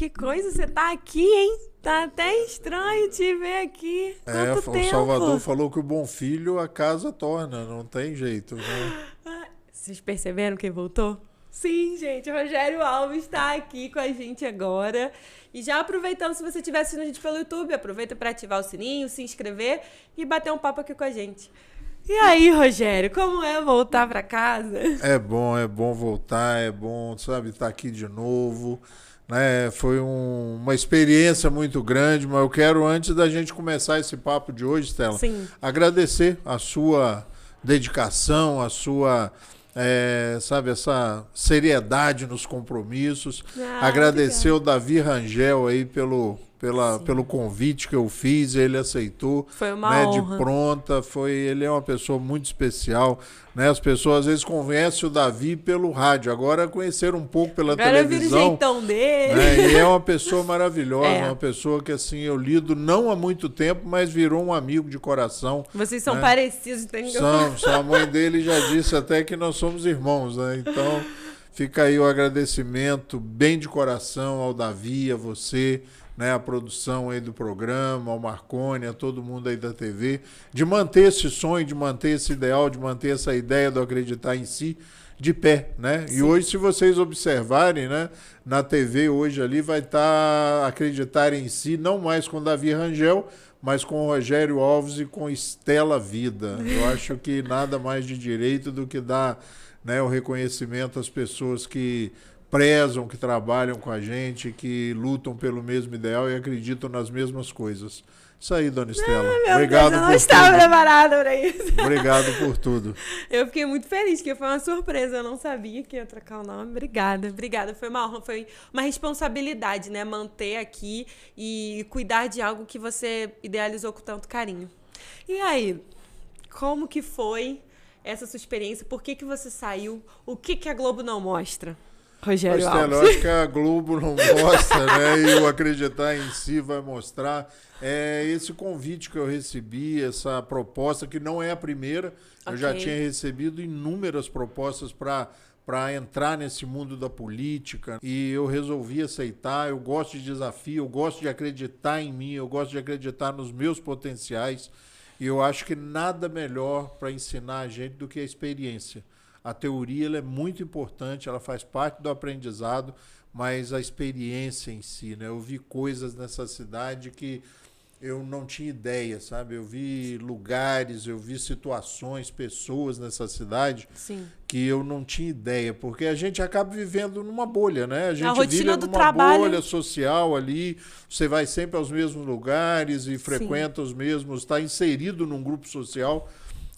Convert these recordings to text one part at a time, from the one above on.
que coisa, você tá aqui, hein? Tá até estranho te ver aqui. Quanto tempo? O Salvador falou que o bom filho a casa torna, não tem jeito, né? Vocês perceberam quem voltou? Sim, gente, o Rogério Alves está aqui com a gente agora. E já aproveitando, se você estiver assistindo a gente pelo YouTube, aproveita para ativar o sininho, se inscrever e bater um papo aqui com a gente. E aí, Rogério, como é voltar para casa? É bom voltar, é bom, sabe, estar aqui de novo, né? Foi uma experiência muito grande, mas eu quero, antes da gente começar esse papo de hoje, Stella, Sim. agradecer a sua dedicação, a sua... sabe, essa seriedade nos compromissos. Agradecer o Davi Rangel aí pelo convite que eu fiz, ele aceitou. Foi uma honra. De pronta, ele é uma pessoa muito especial, né? As pessoas às vezes conhecem o Davi pelo rádio, agora conheceram um pouco pela televisão. Agora vira o jeitão dele. Né? E é uma pessoa maravilhosa, É. uma pessoa que assim eu lido não há muito tempo, mas virou um amigo de coração. Vocês são né? parecidos, tem que... A mãe dele já disse até que nós somos irmãos, né? Então, fica aí o agradecimento bem de coração ao Davi, a você, né? A produção aí do programa, ao Marconi, a todo mundo aí da TV, de manter esse sonho, de manter esse ideal, de manter essa ideia do acreditar em si de pé, né? Sim. E hoje, se vocês observarem, né? Na TV hoje ali vai estar acreditar em si, não mais com Davi Rangel, mas com o Rogério Alves e com Stella Vida. Eu acho que nada mais de direito do que dar, né, o reconhecimento às pessoas que prezam, que trabalham com a gente, que lutam pelo mesmo ideal e acreditam nas mesmas coisas. Isso aí, dona Stella. Obrigado Deus, eu não estava preparada para isso. Obrigado por tudo. Eu fiquei muito feliz, que foi uma surpresa. Eu não sabia que ia trocar o nome. Obrigada. Foi uma honra, foi uma responsabilidade, né? Manter aqui e cuidar de algo que você idealizou com tanto carinho. E aí, como que foi essa sua experiência? Por que você saiu? O que a Globo não mostra? Rogério Alves. Eu acho que a Globo não mostra, né? E o Acreditar em Si vai mostrar. Esse convite que eu recebi, essa proposta, que não é a primeira. Okay. Eu já tinha recebido inúmeras propostas para entrar nesse mundo da política e eu resolvi aceitar. Eu gosto de desafio, eu gosto de acreditar em mim, eu gosto de acreditar nos meus potenciais. E eu acho que nada melhor para ensinar a gente do que a experiência. A teoria ela é muito importante, ela faz parte do aprendizado, mas a experiência em si, né? Eu vi coisas nessa cidade que eu não tinha ideia, sabe? Eu vi lugares, eu vi situações, pessoas nessa cidade. Sim. Que eu não tinha ideia, porque a gente acaba vivendo numa bolha, né? A gente rotina vive do numa trabalho. bolha social ali, você vai sempre aos mesmos lugares e frequenta os mesmos, está inserido num grupo social.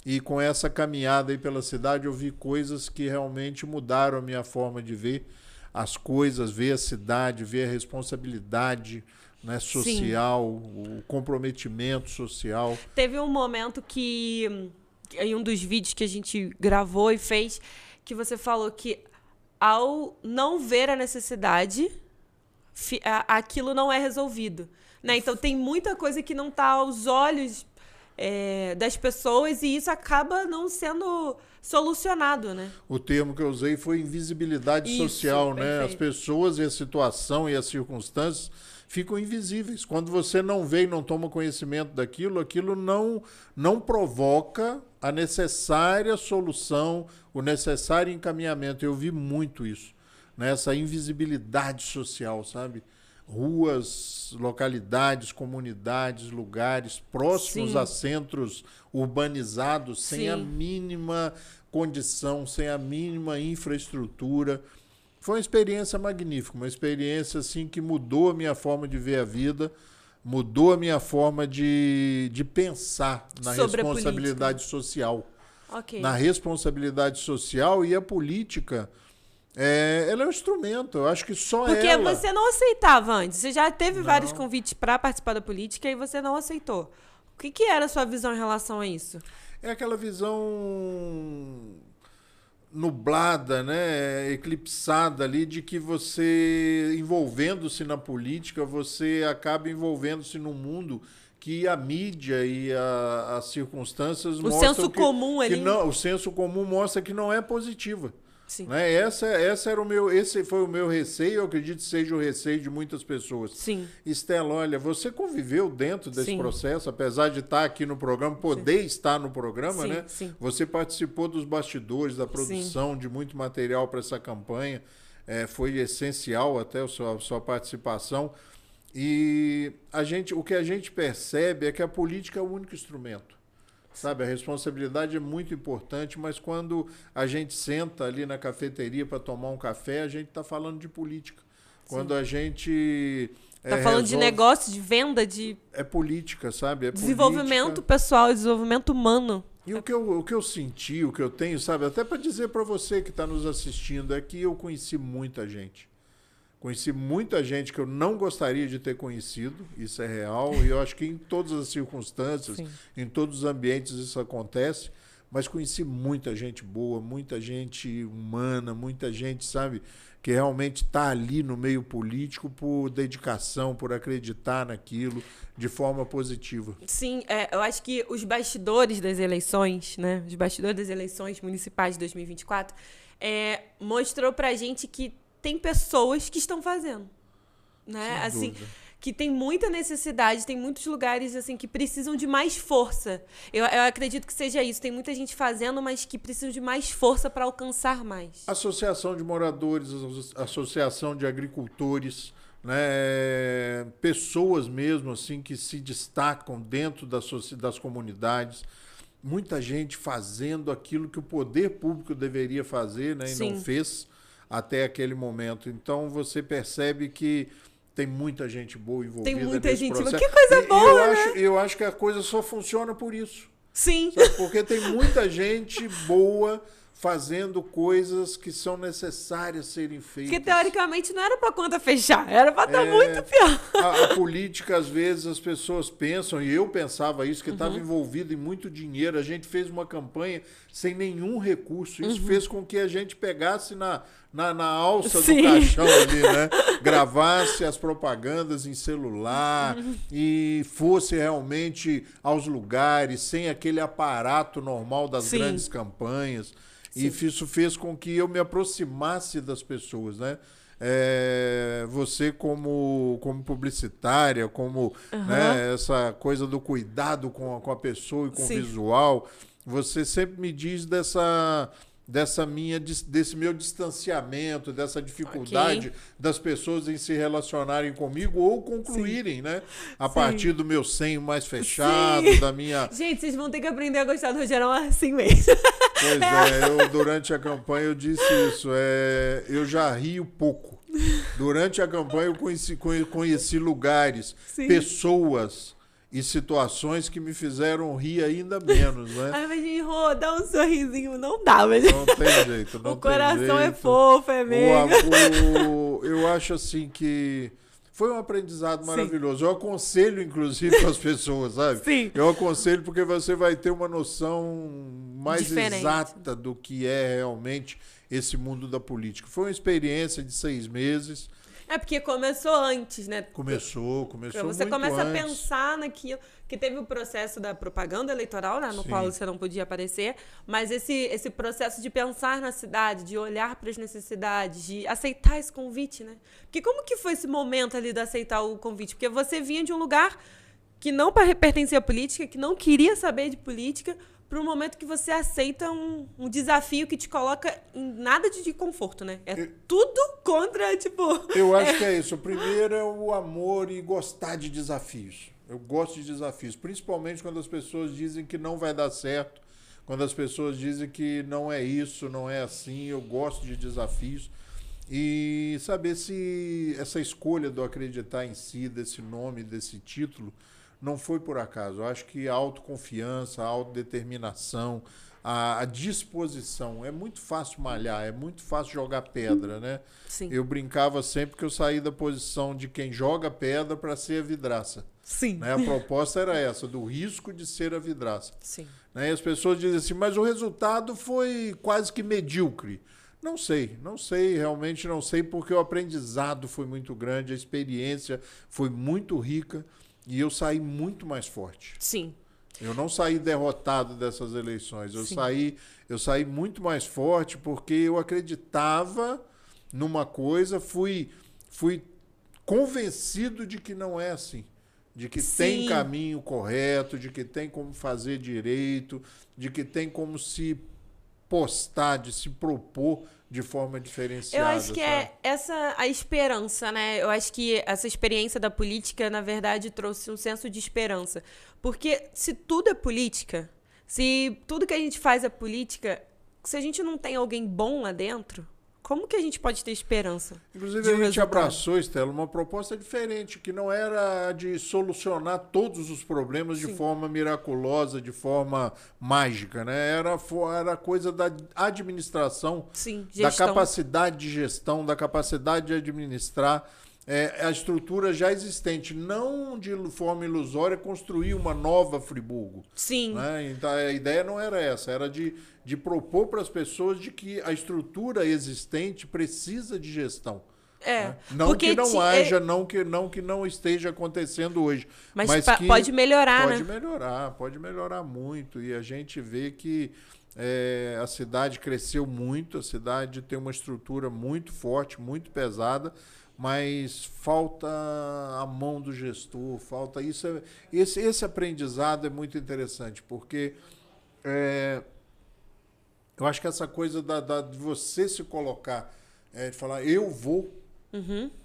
E com essa caminhada aí pela cidade, eu vi coisas que realmente mudaram a minha forma de ver as coisas, ver a cidade, ver a responsabilidade, né, social, o comprometimento social. Teve um momento que, em um dos vídeos que a gente gravou e fez, que você falou que ao não ver a necessidade, aquilo não é resolvido. Né? Então tem muita coisa que não está aos olhos das pessoas e isso acaba não sendo solucionado, né? O termo que eu usei foi invisibilidade social, né? Perfeito. As pessoas e a situação e as circunstâncias ficam invisíveis. Quando você não vê e não toma conhecimento daquilo, aquilo não provoca a necessária solução, o necessário encaminhamento. Eu vi muito isso, né? Essa invisibilidade social, sabe? Ruas, localidades, comunidades, lugares próximos a centros urbanizados, sem a mínima condição, sem a mínima infraestrutura. Foi uma experiência magnífica, uma experiência assim, que mudou a minha forma de ver a vida, mudou a minha forma de pensar na responsabilidade social. Okay. Na responsabilidade social e a política... ela é um instrumento, eu acho que só Porque ela... Porque você não aceitava antes. Você já teve vários convites para participar da política e você não aceitou. O que era a sua visão em relação a isso? É aquela visão nublada, né, eclipsada ali, de que você, envolvendo-se na política, você acaba envolvendo-se num mundo que a mídia e as circunstâncias mostram senso comum ali. o senso comum mostra que não é positiva. Sim. Né? Esse foi o meu receio, eu acredito que seja o receio de muitas pessoas. Sim. Estela, olha, você conviveu dentro desse processo, apesar de estar aqui no programa, poder estar no programa, né? Sim. Você participou dos bastidores, da produção de muito material para essa campanha. Foi essencial até a sua participação. E o que a gente percebe é que a política é o único instrumento. Sabe, a responsabilidade é muito importante, mas quando a gente senta ali na cafeteria para tomar um café, a gente está falando de política. Quando a gente está falando de negócio, de venda, de... É política, sabe? É desenvolvimento pessoal, desenvolvimento humano. E o que eu senti, o que eu tenho, sabe, até para dizer para você que está nos assistindo, é que eu conheci muita gente. Conheci muita gente que eu não gostaria de ter conhecido, isso é real, e eu acho que em todas as circunstâncias, em todos os ambientes isso acontece, mas conheci muita gente boa, muita gente humana, muita gente, sabe, que realmente está ali no meio político por dedicação, por acreditar naquilo de forma positiva. Sim, eu acho que os bastidores das eleições, né, os bastidores das eleições municipais de 2024, mostrou pra gente que tem pessoas que estão fazendo, né? Assim, que tem muita necessidade, tem muitos lugares assim que precisam de mais força. Eu acredito que seja isso. Tem muita gente fazendo, mas que precisam de mais força para alcançar mais. Associação de moradores, associação de agricultores, né? Pessoas mesmo assim que se destacam dentro das comunidades. Muita gente fazendo aquilo que o poder público deveria fazer, né? E não fez até aquele momento. Então você percebe que tem muita gente boa envolvida nesse processo. Tem muita gente boa. Que coisa boa, né? Eu acho que a coisa só funciona por isso. Sim. Sabe? Porque tem muita gente boa fazendo coisas que são necessárias serem feitas. Porque, teoricamente, não era para conta fechar, era para estar muito pior. A política, às vezes, as pessoas pensam, e eu pensava isso, que estava envolvido em muito dinheiro. A gente fez uma campanha sem nenhum recurso. Isso fez com que a gente pegasse na alça do caixão ali, né? Gravasse as propagandas em celular e fosse realmente aos lugares, sem aquele aparato normal das grandes campanhas. E isso fez com que eu me aproximasse das pessoas, né? Você como publicitária, como né, essa coisa do cuidado com a pessoa e com o visual, você sempre me diz desse meu distanciamento, dessa dificuldade das pessoas em se relacionarem comigo ou concluírem, né? A partir do meu senho mais fechado, da minha... Gente, vocês vão ter que aprender a gostar do Rogerão assim mesmo. Pois durante a campanha eu disse isso, eu já rio pouco. Durante a campanha eu conheci lugares, pessoas e situações que me fizeram rir ainda menos, né? Ai, mas Rô, dá um sorrisinho, não dá, mas... Não tem jeito, não tem jeito. O coração é fofo, é meiga. Eu acho assim que foi um aprendizado maravilhoso. Eu aconselho, inclusive, para as pessoas, sabe? Sim. Eu aconselho porque você vai ter uma noção mais exata do que é realmente esse mundo da política. Foi uma experiência de 6 meses. Porque começou antes, né? Começou você muito começa antes. a pensar naquilo, que teve o processo da propaganda eleitoral, né, no qual você não podia aparecer, mas esse processo de pensar na cidade, de olhar para as necessidades, de aceitar esse convite, né? Porque como que foi esse momento ali de aceitar o convite? Porque você vinha de um lugar que não pertencia à política, que não queria saber de política, para um momento que você aceita um desafio que te coloca em nada de conforto, né? Tudo contra, tipo... Eu acho que é isso. O primeiro é o amor e gostar de desafios. Eu gosto de desafios, principalmente quando as pessoas dizem que não vai dar certo, quando as pessoas dizem que não é isso, não é assim. Eu gosto de desafios. E saber se essa escolha do acreditar em si, desse nome, desse título, não foi por acaso. Eu acho que a autoconfiança, a autodeterminação, a disposição. É muito fácil malhar, é muito fácil jogar pedra, né? Sim. Eu brincava sempre que eu saí da posição de quem joga pedra para ser a vidraça. Sim. Né? A proposta era essa, do risco de ser a vidraça. Sim. Né? E as pessoas dizem assim, mas o resultado foi quase que medíocre. Não sei, realmente não sei, porque o aprendizado foi muito grande, a experiência foi muito rica. E eu saí muito mais forte. Sim. Eu não saí derrotado dessas eleições. Sim. Eu saí muito mais forte porque eu acreditava numa coisa, fui convencido de que não é assim. De que tem Sim. caminho correto, de que tem como fazer direito, de que tem como se postar, de se propor de forma diferenciada. Eu acho que sabe? é essa a esperança, né? Eu acho que essa experiência da política, na verdade, trouxe um senso de esperança. Porque se tudo é política, se tudo que a gente faz é política, se a gente não tem alguém bom lá dentro, como que a gente pode ter esperança? Inclusive, de um a gente resultado? abraçou, Estela, uma proposta diferente, que não era de solucionar todos os problemas de Sim. forma miraculosa, de forma mágica, né? Era coisa da administração, Sim, da gestão. capacidade de gestão, da capacidade de administrar a estrutura já existente. Não de forma ilusória construir uma nova Friburgo. Sim. Né? Então, a ideia não era essa, era de propor para as pessoas de que a estrutura existente precisa de gestão. Né? Não porque que não haja, não que não esteja acontecendo hoje. Mas que pode melhorar, pode né? pode melhorar muito. E a gente vê que a cidade cresceu muito, a cidade tem uma estrutura muito forte, muito pesada, mas falta a mão do gestor, falta isso. Esse aprendizado é muito interessante, porque eu acho que essa coisa de você se colocar, de falar, eu vou,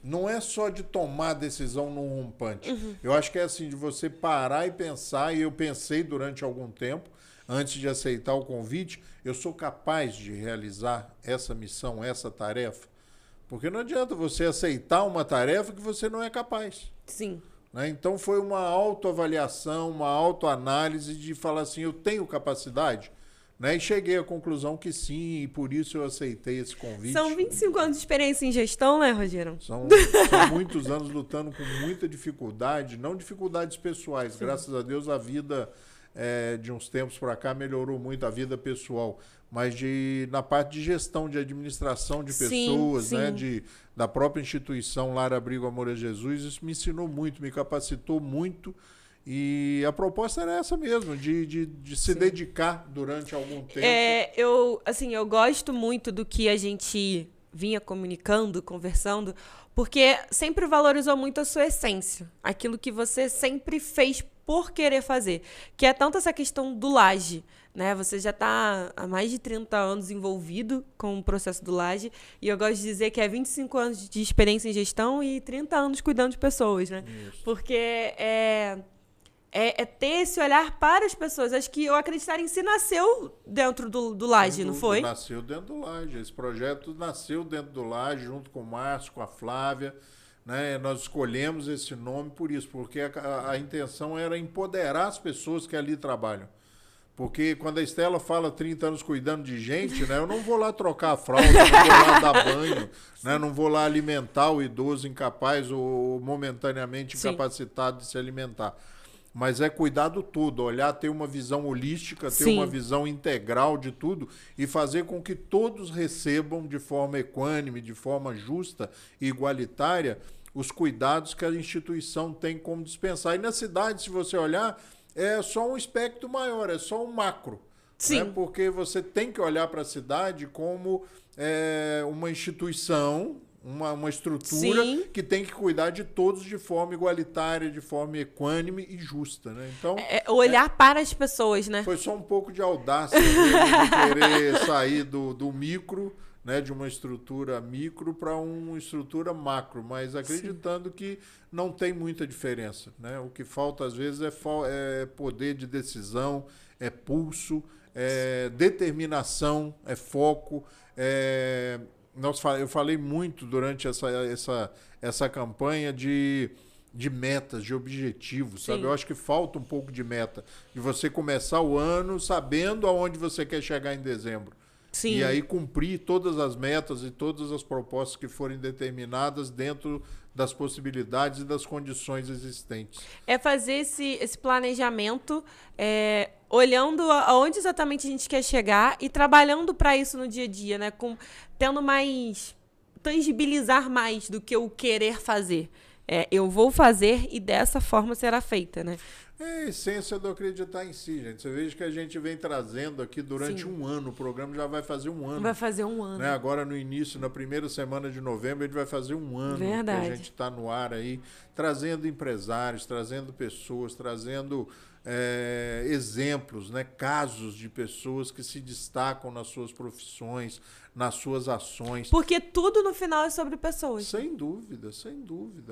não é só de tomar decisão num rompante. Eu acho que é assim, de você parar e pensar, e eu pensei durante algum tempo, antes de aceitar o convite, eu sou capaz de realizar essa missão, essa tarefa? Porque não adianta você aceitar uma tarefa que você não é capaz. Sim. Né? Então foi uma autoavaliação, uma autoanálise de falar assim, eu tenho capacidade? Né? E cheguei à conclusão que sim, e por isso eu aceitei esse convite. São 25 anos de experiência em gestão, né, Rogério? São muitos anos lutando com muita dificuldade, não dificuldades pessoais. Sim. Graças a Deus a vida de uns tempos para cá melhorou muito, a vida pessoal. Mas na parte de gestão, de administração de pessoas, sim. Né, da própria instituição Lar Abrigo Amor a Jesus, isso me ensinou muito, me capacitou muito. E a proposta era essa mesmo, de se dedicar durante algum tempo. Eu gosto muito do que a gente vinha comunicando, conversando, porque sempre valorizou muito a sua essência, aquilo que você sempre fez por querer fazer, que é tanto essa questão do Laje, né? Você já está há mais de 30 anos envolvido com o processo do Laje, e eu gosto de dizer que é 25 anos de experiência em gestão e 30 anos cuidando de pessoas, né? Isso. Porque é ter esse olhar para as pessoas. Acho que o Acreditar em Si nasceu dentro do Laje, não foi? Nasceu dentro do Laje. Esse projeto nasceu dentro do Laje, junto com o Márcio, com a Flávia. Né? Nós escolhemos esse nome por isso, porque a intenção era empoderar as pessoas que ali trabalham. Porque quando a Estela fala 30 anos cuidando de gente, né, eu não vou lá trocar a fralda, não vou lá dar banho, né, não vou lá alimentar o idoso incapaz ou momentaneamente incapacitado de se alimentar. Mas é cuidar do tudo, olhar, ter uma visão holística, ter uma visão integral de tudo e fazer com que todos recebam de forma equânime, de forma justa e igualitária os cuidados que a instituição tem como dispensar. E na cidade, se você olhar, é só um espectro maior, é só um macro. Sim. Né? Porque você tem que olhar para a cidade como uma instituição, uma estrutura que tem que cuidar de todos de forma igualitária, de forma equânime e justa. Né? Então, olhar para as pessoas, né? Foi só um pouco de audácia de querer sair do micro, né, de uma estrutura micro para uma estrutura macro, mas acreditando que não tem muita diferença. Né? O que falta, às vezes, é poder de decisão, é pulso, é determinação, é foco. Eu falei muito durante essa campanha de metas, de objetivos, sabe? Eu acho que falta um pouco de meta, de você começar o ano sabendo aonde você quer chegar em dezembro. Sim. E aí cumprir todas as metas e todas as propostas que forem determinadas dentro das possibilidades e das condições existentes. É fazer esse planejamento, olhando aonde exatamente a gente quer chegar e trabalhando para isso no dia a dia, né? Tendo mais... tangibilizar mais do que o querer fazer. Eu vou fazer e dessa forma será feita, né? É a essência do acreditar em si, gente. Você veja que a gente vem trazendo aqui durante Sim. um ano, o programa já vai fazer um ano. Vai fazer um ano. Né? Agora no início, na primeira semana de novembro, a gente vai fazer um ano Verdade. que a gente está no ar aí, trazendo empresários, trazendo pessoas, trazendo exemplos, né? Casos de pessoas que se destacam nas suas profissões, nas suas ações. Porque tudo no final é sobre pessoas. Sem dúvida,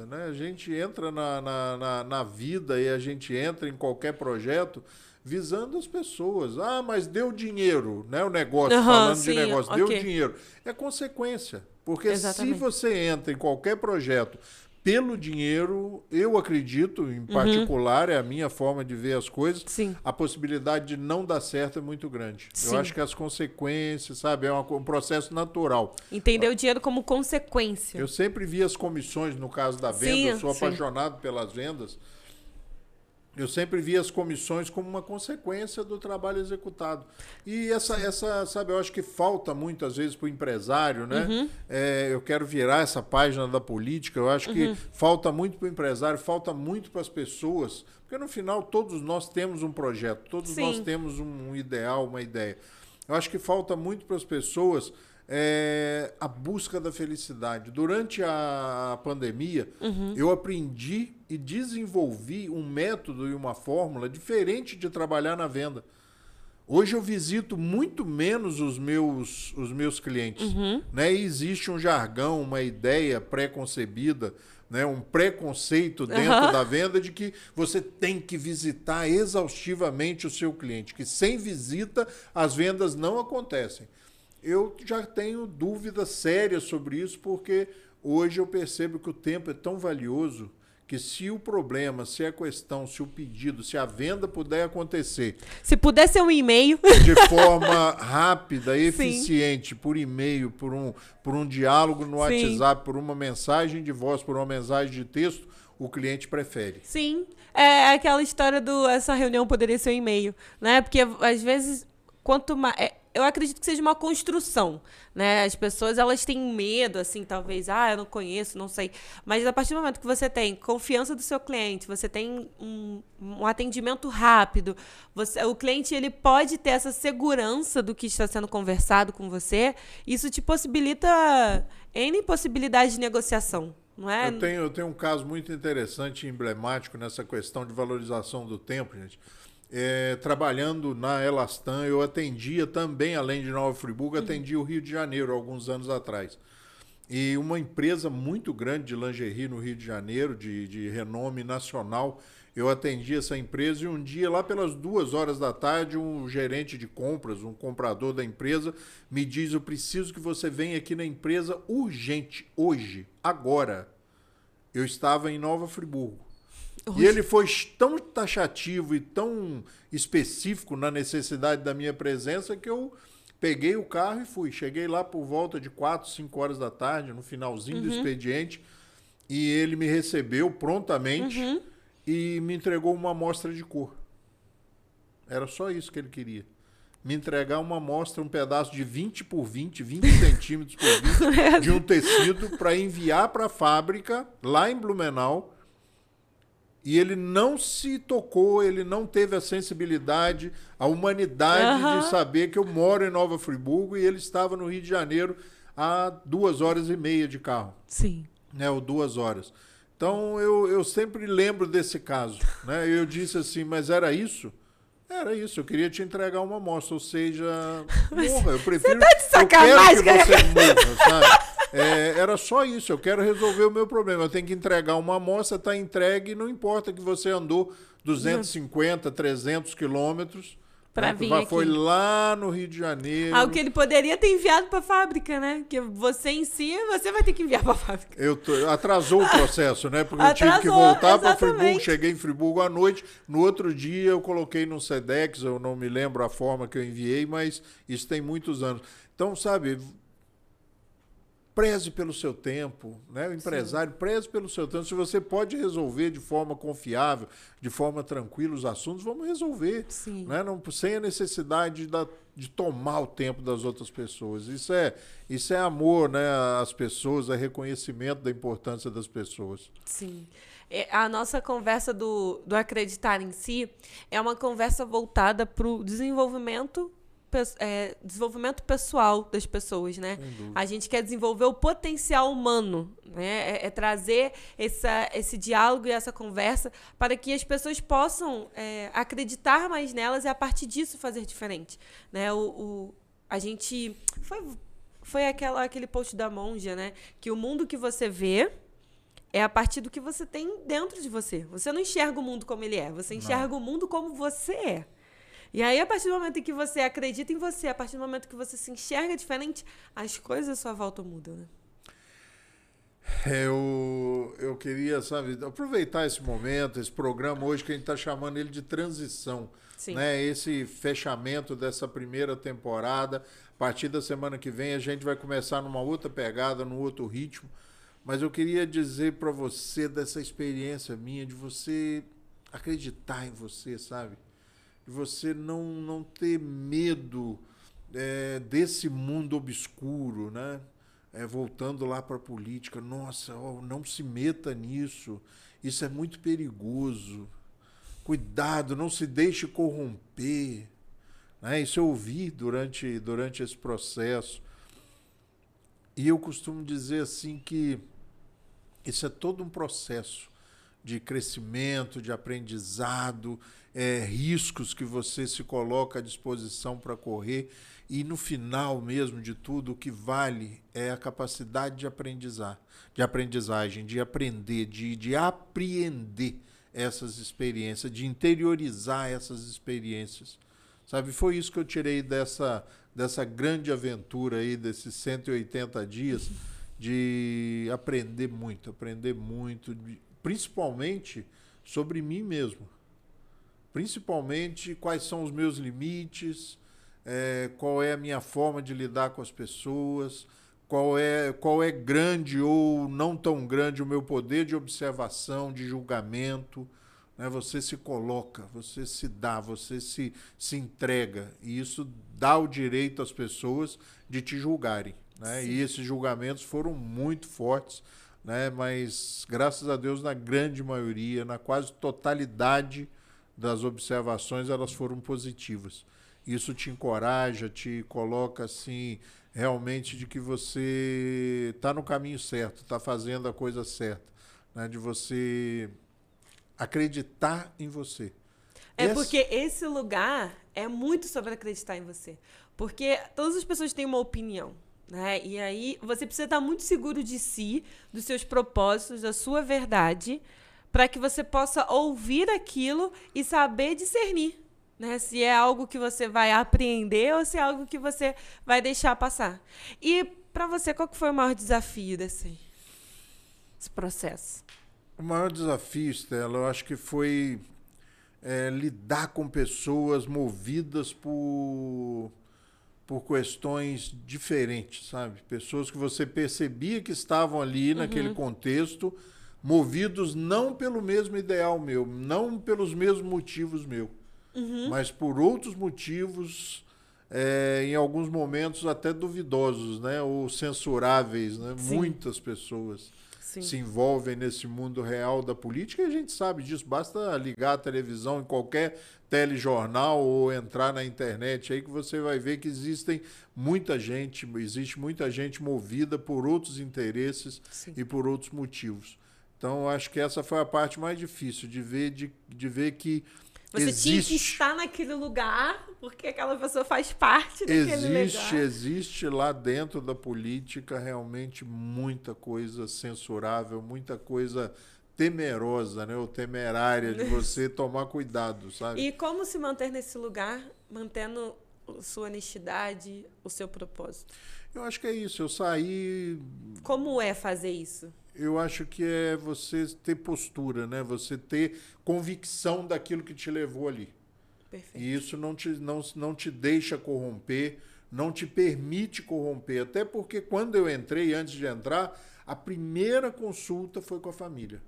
né? A gente entra na vida e a gente entra em qualquer projeto visando as pessoas. Ah, mas deu dinheiro, né? O negócio, falando sim, de negócio, okay. deu dinheiro. É consequência. Porque Exatamente. se você entra em qualquer projeto pelo dinheiro, eu acredito, em particular, é a minha forma de ver as coisas, Sim. a possibilidade de não dar certo é muito grande. Sim. Eu acho que as consequências, sabe, é um processo natural. Entender o dinheiro como consequência. Eu sempre vi as comissões, no caso da venda, Sim, eu sou sim. apaixonado pelas vendas. Eu sempre vi as comissões como uma consequência do trabalho executado. E essa sabe, eu acho que falta muito, às vezes, para o empresário, né? Eu quero virar essa página da política, eu acho que falta muito para o empresário, falta muito para as pessoas, porque no final todos nós temos um projeto, todos Sim. nós temos um ideal, uma ideia. Eu acho que falta muito para as pessoas a busca da felicidade. Durante a pandemia, eu aprendi e desenvolvi um método e uma fórmula diferente de trabalhar na venda. Hoje eu visito muito menos os meus clientes. Né? E existe um jargão, uma ideia pré-concebida, né? Um preconceito dentro da venda de que você tem que visitar exaustivamente o seu cliente, que sem visita as vendas não acontecem. Eu já tenho dúvidas sérias sobre isso, porque hoje eu percebo que o tempo é tão valioso que se o problema, se a questão, se o pedido, se a venda puder acontecer... Se puder ser um e-mail... De forma rápida, eficiente, por e-mail, por um diálogo no WhatsApp, por uma mensagem de voz, por uma mensagem de texto, o cliente prefere. Sim, é aquela história essa reunião poderia ser um e-mail, né? Porque às vezes, quanto mais... Eu acredito que seja uma construção, né? As pessoas, elas têm medo, assim, talvez, eu não conheço, não sei. Mas a partir do momento que você tem confiança do seu cliente, você tem um atendimento rápido, o cliente, ele pode ter essa segurança do que está sendo conversado com você, isso te possibilita N possibilidades de negociação, não é? Eu tenho um caso muito interessante e emblemático nessa questão de valorização do tempo, gente. Trabalhando na Elastan, eu atendia também, além de Nova Friburgo, atendia o Rio de Janeiro, alguns anos atrás. E uma empresa muito grande de lingerie no Rio de Janeiro, de renome nacional, eu atendi essa empresa e um dia, lá pelas 2h da tarde, um gerente de compras, um comprador da empresa, me diz: eu preciso que você venha aqui na empresa urgente, hoje, agora. Eu estava em Nova Friburgo. E ele foi tão taxativo e tão específico na necessidade da minha presença que eu peguei o carro e fui. Cheguei lá por volta de 4, 5 horas da tarde, no finalzinho do expediente, e ele me recebeu prontamente e me entregou uma amostra de cor. Era só isso que ele queria. Me entregar uma amostra, um pedaço de 20 por 20 centímetros por 20, de um tecido para enviar para a fábrica, lá em Blumenau. E ele não se tocou, ele não teve a sensibilidade, a humanidade de saber que eu moro em Nova Friburgo e ele estava no Rio de Janeiro a 2h30 de carro. Sim. Né, ou 2 horas. Então, eu sempre lembro desse caso. Né? Eu disse assim, mas era isso? Era isso, eu queria te entregar uma amostra, ou seja, morra, eu prefiro... Você tá de sacanagem, eu quero que você morra, sabe? Era só isso, eu quero resolver o meu problema. Eu tenho que entregar uma amostra, está entregue, não importa que você andou 250, 300 quilômetros. Pra né, vir aqui. Foi lá no Rio de Janeiro. O que ele poderia ter enviado para a fábrica, né? Que você em si, você vai ter que enviar para a fábrica. Atrasou o processo, né? Porque eu tive que voltar para Friburgo, cheguei em Friburgo à noite. No outro dia eu coloquei no Sedex, eu não me lembro a forma que eu enviei, mas isso tem muitos anos. Então, sabe... preze pelo seu tempo, né? O empresário, preze pelo seu tempo. Se você pode resolver de forma confiável, de forma tranquila os assuntos, vamos resolver. Sim. Né? Não, sem a necessidade de tomar o tempo das outras pessoas. Isso é amor, né? Às pessoas, é reconhecimento da importância das pessoas. Sim. A nossa conversa do acreditar em si é uma conversa voltada para o desenvolvimento pessoal das pessoas, né? A gente quer desenvolver o potencial humano, né? É trazer esse diálogo e essa conversa para que as pessoas possam acreditar mais nelas e, a partir disso, fazer diferente, né? A gente... Foi aquele post da Monja, né? Que o mundo que você vê é a partir do que você tem dentro de você. Você não enxerga o mundo como ele é, você enxerga o mundo como você é. E aí, a partir do momento em que você acredita em você, a partir do momento que você se enxerga diferente, as coisas à sua volta mudam, né? Eu queria, sabe, aproveitar esse momento, esse programa hoje que a gente está chamando ele de transição. Sim. Né? Esse fechamento dessa primeira temporada. A partir da semana que vem a gente vai começar numa outra pegada, num outro ritmo. Mas eu queria dizer para você dessa experiência minha, de você acreditar em você, sabe? De você não ter medo desse mundo obscuro, né? Voltando lá para a política, nossa, não se meta nisso, isso é muito perigoso, cuidado, não se deixe corromper. Né? Isso eu ouvi durante esse processo. E eu costumo dizer assim que isso é todo um processo de crescimento, de aprendizado, riscos que você se coloca à disposição para correr, e no final mesmo de tudo, o que vale é a capacidade de aprendizagem, de aprender, de apreender essas experiências, de interiorizar essas experiências. Sabe, foi isso que eu tirei dessa grande aventura aí, desses 180 dias, de aprender muito, principalmente sobre mim mesmo. Principalmente quais são os meus limites, qual é a minha forma de lidar com as pessoas, qual é grande ou não tão grande o meu poder de observação, de julgamento. Né? Você se coloca, você se dá, você se entrega. E isso dá o direito às pessoas de te julgarem. Né? E esses julgamentos foram muito fortes, né? Mas, graças a Deus, na grande maioria, na quase totalidade das observações, elas foram positivas. Isso te encoraja, te coloca assim, realmente, de que você está no caminho certo, está fazendo a coisa certa, né? De você acreditar em você. Porque esse lugar é muito sobre acreditar em você. Porque todas as pessoas têm uma opinião, né? E aí você precisa estar muito seguro de si, dos seus propósitos, da sua verdade, para que você possa ouvir aquilo e saber discernir, né? Se é algo que você vai apreender ou se é algo que você vai deixar passar. E para você, qual que foi o maior desafio desse processo? O maior desafio, Stella, eu acho que foi lidar com pessoas movidas por questões diferentes, sabe? Pessoas que você percebia que estavam ali naquele contexto, movidos não pelo mesmo ideal meu, não pelos mesmos motivos meu, mas por outros motivos, em alguns momentos até duvidosos, né? Ou censuráveis, né? Muitas pessoas se envolvem nesse mundo real da política, e a gente sabe disso, basta ligar a televisão em qualquer telejornal ou entrar na internet aí que você vai ver que existe muita gente movida por outros interesses e por outros motivos. Então, eu acho que essa foi a parte mais difícil, de ver que você tinha que estar naquele lugar porque aquela pessoa faz parte daquele lugar. Existe lá dentro da política realmente muita coisa censurável, muita coisa temerosa, né? Ou temerária, de você tomar cuidado, sabe? E como se manter nesse lugar, mantendo sua honestidade, o seu propósito? Eu acho que é isso, eu saí... Como é fazer isso? Eu acho que é você ter postura, né? Você ter convicção daquilo que te levou ali. Perfeito. E isso não te deixa corromper, não te permite corromper. Até porque quando eu entrei, antes de entrar, a primeira consulta foi com a família.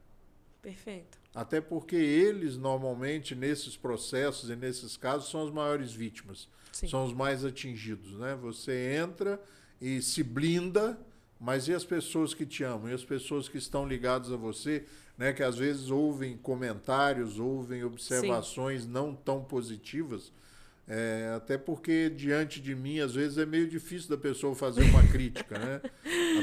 Perfeito. Até porque eles, normalmente, nesses processos e nesses casos, são as maiores vítimas. Sim. São os mais atingidos, né? Você entra e se blinda, mas e as pessoas que te amam? E as pessoas que estão ligadas a você, né? Que às vezes ouvem comentários, ouvem observações Sim. não tão positivas. Até porque diante de mim, às vezes, é meio difícil da pessoa fazer uma crítica, né?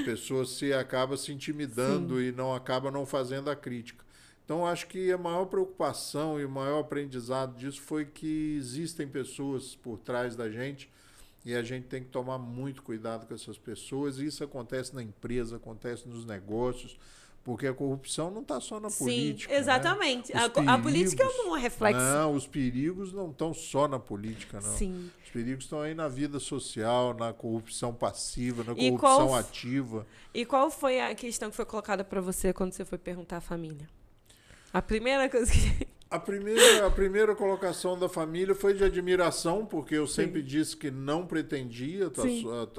A pessoa acaba se intimidando Sim. e acaba não fazendo a crítica. Então, acho que a maior preocupação e o maior aprendizado disso foi que existem pessoas por trás da gente e a gente tem que tomar muito cuidado com essas pessoas. E isso acontece na empresa, acontece nos negócios, porque a corrupção não está só na política. Sim, exatamente. Né? A política é um reflexo. Não, os perigos não estão só na política, não. Sim. Os perigos estão aí na vida social, na corrupção passiva, na corrupção ativa. E qual foi a questão que foi colocada para você quando você foi perguntar à família? A primeira coisa que... A primeira colocação da família foi de admiração, porque eu sempre Sim. disse que não pretendia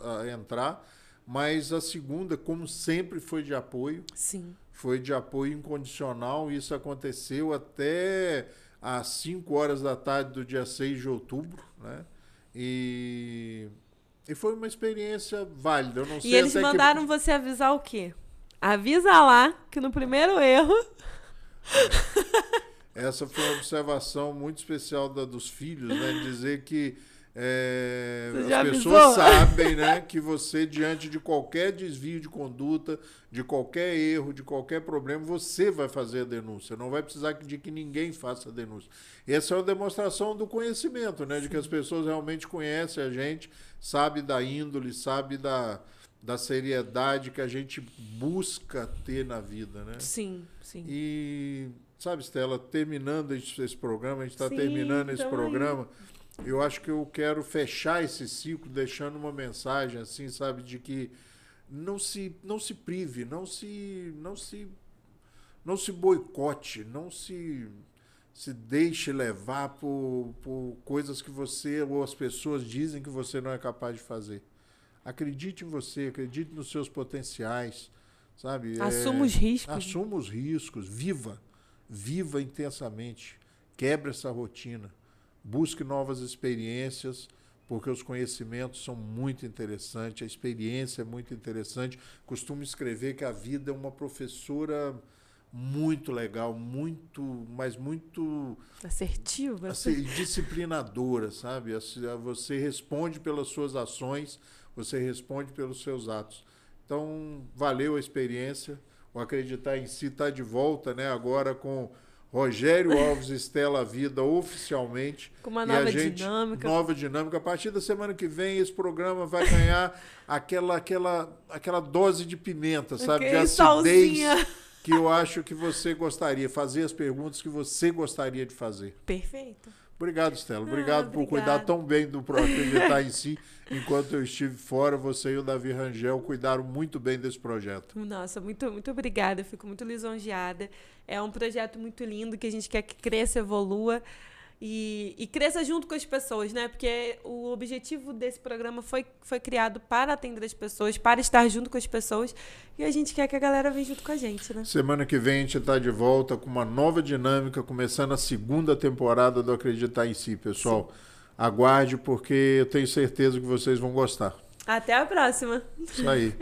a entrar, mas a segunda, como sempre, foi de apoio. Sim. Foi de apoio incondicional. Isso aconteceu até às 5 horas da tarde do dia 6 de outubro, né? E foi uma experiência válida. Eu não sei e eles mandaram você avisar o quê? Avisa lá que no primeiro erro... Essa foi uma observação muito especial dos filhos, né? Dizer que as pessoas sabem, né, que você, diante de qualquer desvio de conduta, de qualquer erro, de qualquer problema, você vai fazer a denúncia. Não vai precisar de que ninguém faça a denúncia. Essa é uma demonstração do conhecimento, né? De que as pessoas realmente conhecem a gente, sabe da índole, sabe da seriedade que a gente busca ter na vida, né? Sim, sim. E, sabe, Stella, terminando esse programa, a gente está terminando esse programa, eu acho que eu quero fechar esse ciclo deixando uma mensagem, assim, sabe, de que não se prive, não se boicote, não se deixe levar por coisas que você ou as pessoas dizem que você não é capaz de fazer. Acredite em você, acredite nos seus potenciais, sabe? Assuma os riscos. Assuma os riscos, viva intensamente, quebre essa rotina, busque novas experiências, porque os conhecimentos são muito interessantes, a experiência é muito interessante. Costumo escrever que a vida é uma professora muito legal, mas muito assertiva, disciplinadora, sabe? Você responde pelas suas ações, você responde pelos seus atos. Então, valeu a experiência. O Acreditar em Si está de volta, né? Agora com Rogério Alves e Stella Vida oficialmente. Com uma nova dinâmica. Nova dinâmica. A partir da semana que vem, esse programa vai ganhar aquela dose de pimenta, sabe? De acidez. Salzinha. Que eu acho que você gostaria, fazer as perguntas que você gostaria de fazer. Perfeito. Obrigado, Stella. Obrigado por cuidar tão bem do Acreditar em Si. Enquanto eu estive fora, você e o Davi Rangel cuidaram muito bem desse projeto. Nossa, muito, muito obrigada. Eu fico muito lisonjeada. É um projeto muito lindo que a gente quer que cresça, evolua e cresça junto com as pessoas, né? Porque o objetivo desse programa foi criado para atender as pessoas, para estar junto com as pessoas, e a gente quer que a galera venha junto com a gente, né? Semana que vem a gente está de volta com uma nova dinâmica, começando a segunda temporada do Acreditar em Si, pessoal. Sim. Aguarde, porque eu tenho certeza que vocês vão gostar. Até a próxima. Isso aí.